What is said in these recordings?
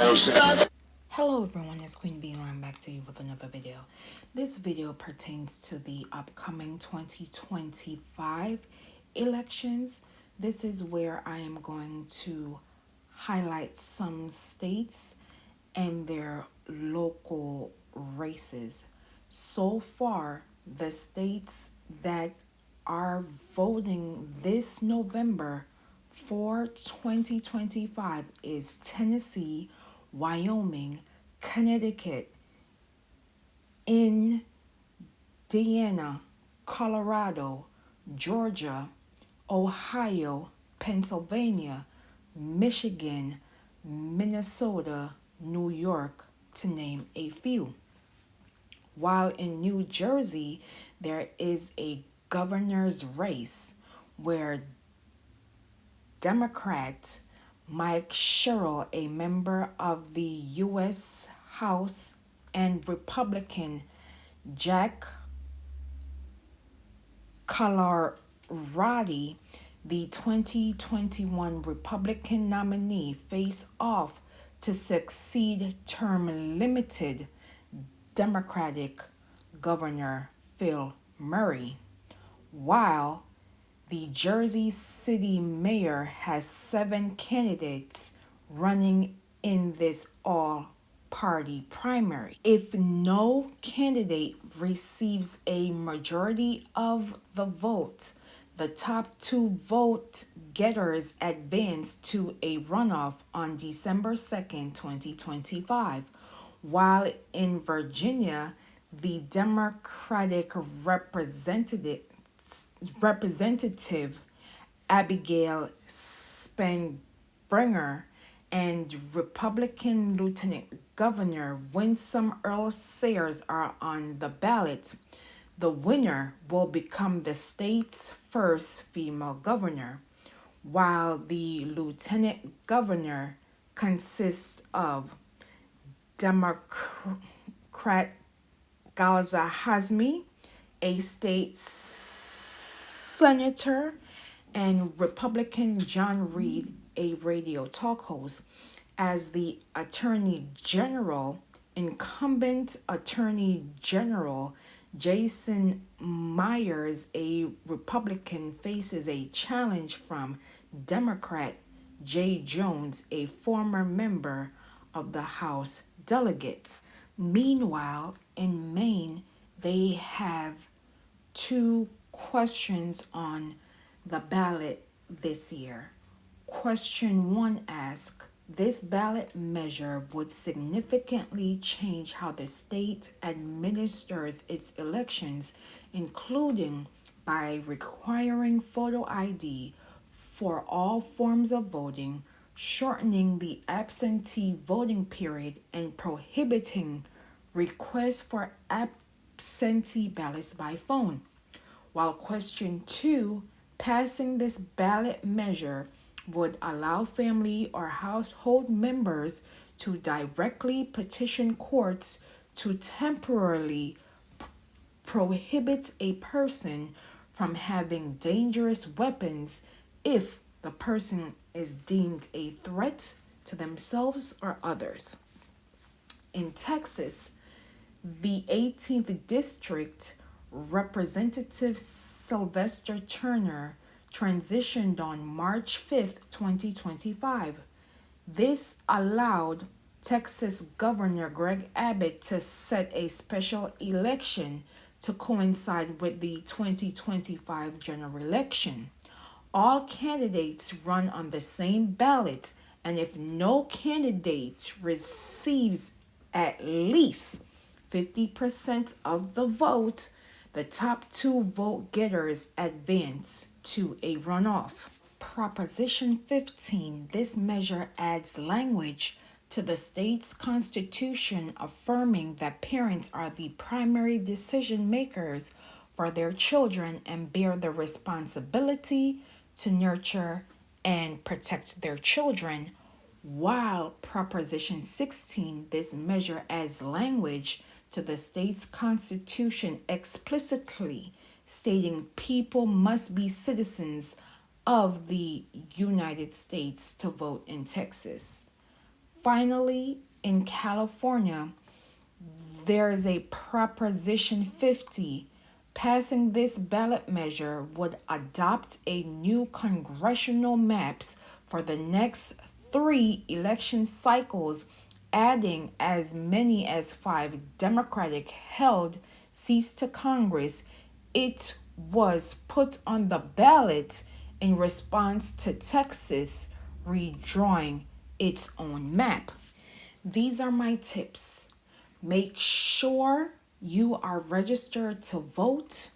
Hello everyone, it's QueenVLionz back to you with another video. This video pertains to the upcoming 2025 elections. This is where I am going to highlight some states and their local races. So far, the states that are voting this November for 2025 is Tennessee, Wyoming, Connecticut, Indiana, Colorado, Georgia, Ohio, Pennsylvania, Michigan, Minnesota, New York, to name a few. While in New Jersey, there is a governor's race where Democrat Mike Sherrill, a member of the U.S. House, and Republican Jack Colorati, the 2021 Republican nominee, face off to succeed term-limited Democratic Governor Phil Murray, while the Jersey City mayor has 7 candidates running in this all-party primary. If no candidate receives a majority of the vote, the top 2 vote getters advance to a runoff on December 2nd, 2025, while in Virginia, the Democratic Representative Abigail Spanbringer and Republican Lieutenant Governor Winsome Earl Sayers are on the ballot. The winner will become the state's first female governor, while the lieutenant governor consists of Democrat Ghazi Hazmi, a state senator, and Republican John Reed, a radio talk host. As the Attorney General, incumbent Attorney General Jason Myers, a Republican, faces a challenge from Democrat Jay Jones, a former member of the House Delegates. Meanwhile, in Maine, they have 2 questions on the ballot this year. Question 1 asks, this ballot measure would significantly change how the state administers its elections, including by requiring photo ID for all forms of voting, shortening the absentee voting period, and prohibiting requests for absentee ballots by phone. While question 2, passing this ballot measure would allow family or household members to directly petition courts to temporarily prohibit a person from having dangerous weapons if the person is deemed a threat to themselves or others. In Texas, the 18th District Representative Sylvester Turner transitioned on March 5th, 2025. This allowed Texas Governor Greg Abbott to set a special election to coincide with the 2025 general election. All candidates run on the same ballot, and if no candidate receives at least 50% of the vote, the top 2 vote getters advance to a runoff. Proposition 15, this measure adds language to the state's constitution affirming that parents are the primary decision makers for their children and bear the responsibility to nurture and protect their children, while Proposition 16, this measure adds language to the state's constitution explicitly stating people must be citizens of the United States to vote in Texas. finally, in California, there is a Proposition 50. Passing this ballot measure would adopt a new congressional maps for the next 3 election cycles, adding as many as 5 Democratic held seats to Congress. It was put on the ballot in response to Texas redrawing its own map. These are my tips. Make sure you are registered to vote.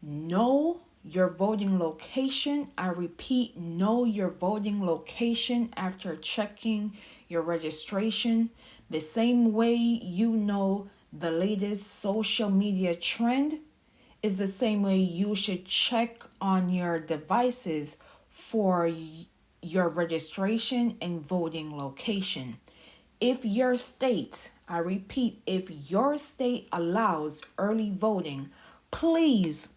Know your voting location. I repeat, know your voting location after checking your registration. The same way you know the latest social media trend is the same way you should check on your devices for your registration and voting location. If your state, I repeat, if your state allows early voting, please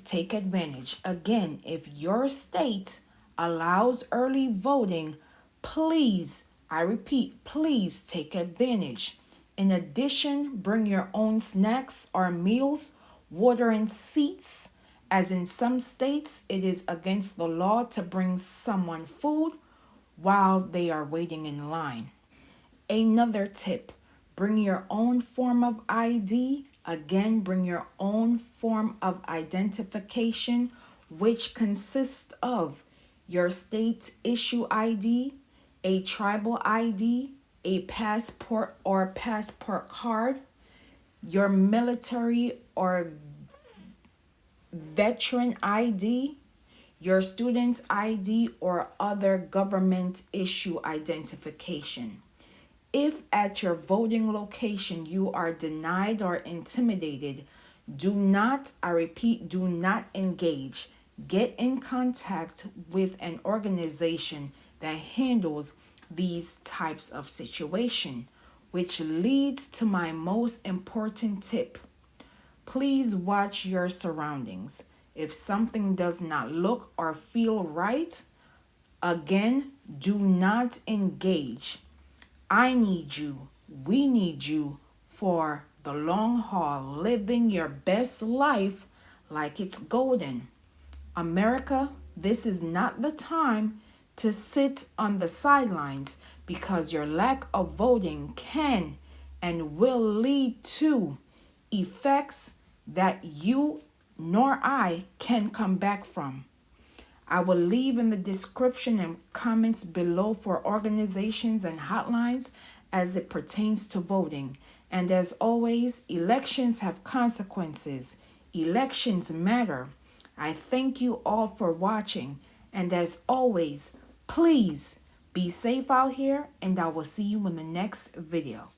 take advantage. Again, if your state allows early voting, please, I repeat, please take advantage. In addition, bring your own snacks or meals, water and seats, as in some states it is against the law to bring someone food while they are waiting in line. Another tip, bring your own form of ID. Again, bring your own form of identification, which consists of your state issue ID, a tribal ID, a passport or passport card, your military or veteran ID, your student ID, or other government issue identification. If at your voting location you are denied or intimidated, do not, I repeat, do not engage. Get in contact with an organization that handles these types of situation, which leads to my most important tip. Please watch your surroundings. If something does not look or feel right, again, do not engage. I need you, we need you for the long haul, living your best life like it's golden. America, this is not the time to sit on the sidelines, because your lack of voting can and will lead to effects that you nor I can come back from. I will leave in the description and comments below for organizations and hotlines as it pertains to voting. And as always, elections have consequences. Elections matter. I thank you all for watching. And as always, please be safe out here, and I will see you in the next video.